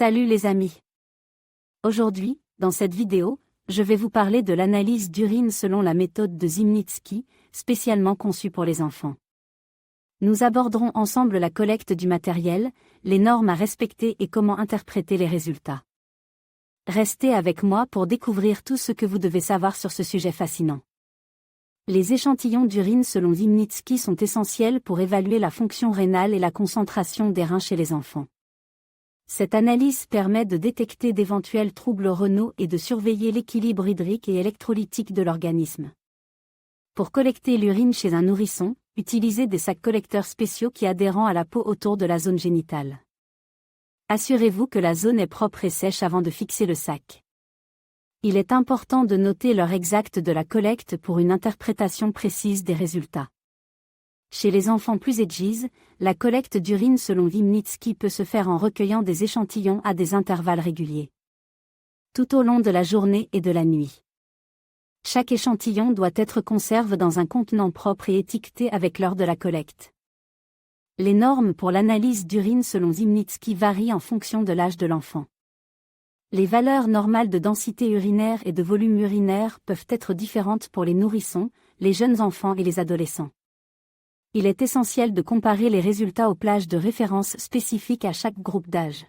Salut les amis. Aujourd'hui, dans cette vidéo, je vais vous parler de l'analyse d'urine selon la méthode de Zimnitsky, spécialement conçue pour les enfants. Nous aborderons ensemble la collecte du matériel, les normes à respecter et comment interpréter les résultats. Restez avec moi pour découvrir tout ce que vous devez savoir sur ce sujet fascinant. Les échantillons d'urine selon Zimnitsky sont essentiels pour évaluer la fonction rénale et la concentration des reins chez les enfants. Cette analyse permet de détecter d'éventuels troubles rénaux et de surveiller l'équilibre hydrique et électrolytique de l'organisme. Pour collecter l'urine chez un nourrisson, utilisez des sacs collecteurs spéciaux qui adhèrent à la peau autour de la zone génitale. Assurez-vous que la zone est propre et sèche avant de fixer le sac. Il est important de noter l'heure exacte de la collecte pour une interprétation précise des résultats. Chez les enfants plus âgés, la collecte d'urine selon Zimnitsky peut se faire en recueillant des échantillons à des intervalles réguliers, tout au long de la journée et de la nuit. Chaque échantillon doit être conservé dans un contenant propre et étiqueté avec l'heure de la collecte. Les normes pour l'analyse d'urine selon Zimnitsky varient en fonction de l'âge de l'enfant. Les valeurs normales de densité urinaire et de volume urinaire peuvent être différentes pour les nourrissons, les jeunes enfants et les adolescents. Il est essentiel de comparer les résultats aux plages de référence spécifiques à chaque groupe d'âge.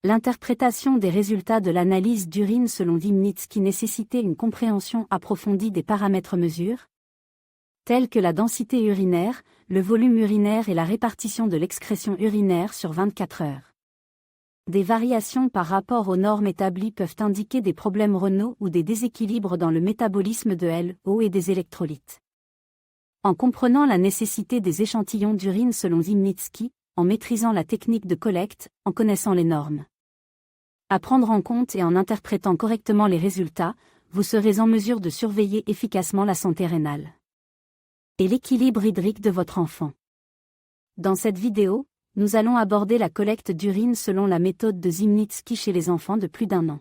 L'interprétation des résultats de l'analyse d'urine selon Zimnitsky nécessitait une compréhension approfondie des paramètres mesures, tels que la densité urinaire, le volume urinaire et la répartition de l'excrétion urinaire sur 24 heures. Des variations par rapport aux normes établies peuvent indiquer des problèmes rénaux ou des déséquilibres dans le métabolisme de l'eau et des électrolytes. En comprenant la nécessité des échantillons d'urine selon Zimnitsky, en maîtrisant la technique de collecte, en connaissant les normes à prendre en compte et en interprétant correctement les résultats, vous serez en mesure de surveiller efficacement la santé rénale et l'équilibre hydrique de votre enfant. Dans cette vidéo, nous allons aborder la collecte d'urine selon la méthode de Zimnitsky chez les enfants de plus d'1 an.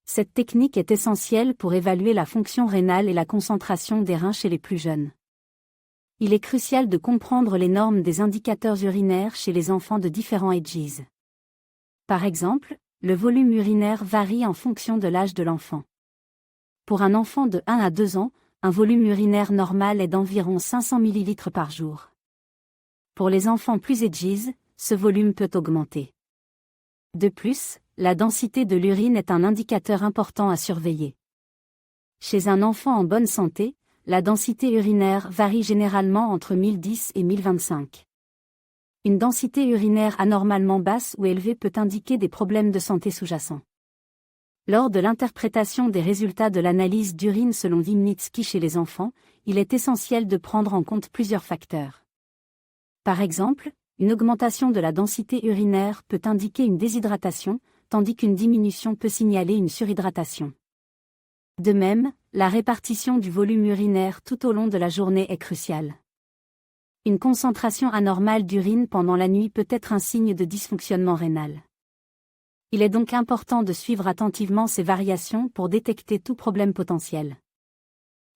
Cette technique est essentielle pour évaluer la fonction rénale et la concentration des reins chez les plus jeunes. Il est crucial de comprendre les normes des indicateurs urinaires chez les enfants de différents âges. Par exemple, le volume urinaire varie en fonction de l'âge de l'enfant. Pour un enfant de 1 à 2 ans, un volume urinaire normal est d'environ 500 ml par jour. Pour les enfants plus âgés, ce volume peut augmenter. De plus, la densité de l'urine est un indicateur important à surveiller. Chez un enfant en bonne santé, la densité urinaire varie généralement entre 1010 et 1025. Une densité urinaire anormalement basse ou élevée peut indiquer des problèmes de santé sous-jacents. Lors de l'interprétation des résultats de l'analyse d'urine selon Zimnitsky chez les enfants, il est essentiel de prendre en compte plusieurs facteurs. Par exemple, une augmentation de la densité urinaire peut indiquer une déshydratation, tandis qu'une diminution peut signaler une surhydratation. De même, la répartition du volume urinaire tout au long de la journée est cruciale. Une concentration anormale d'urine pendant la nuit peut être un signe de dysfonctionnement rénal. Il est donc important de suivre attentivement ces variations pour détecter tout problème potentiel.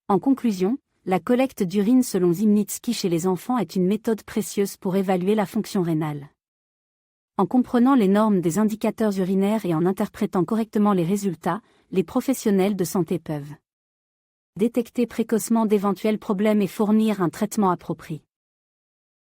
En conclusion, la collecte d'urine selon Zimnitsky chez les enfants est une méthode précieuse pour évaluer la fonction rénale. En comprenant les normes des indicateurs urinaires et en interprétant correctement les résultats, les professionnels de santé peuvent détecter précocement d'éventuels problèmes et fournir un traitement approprié.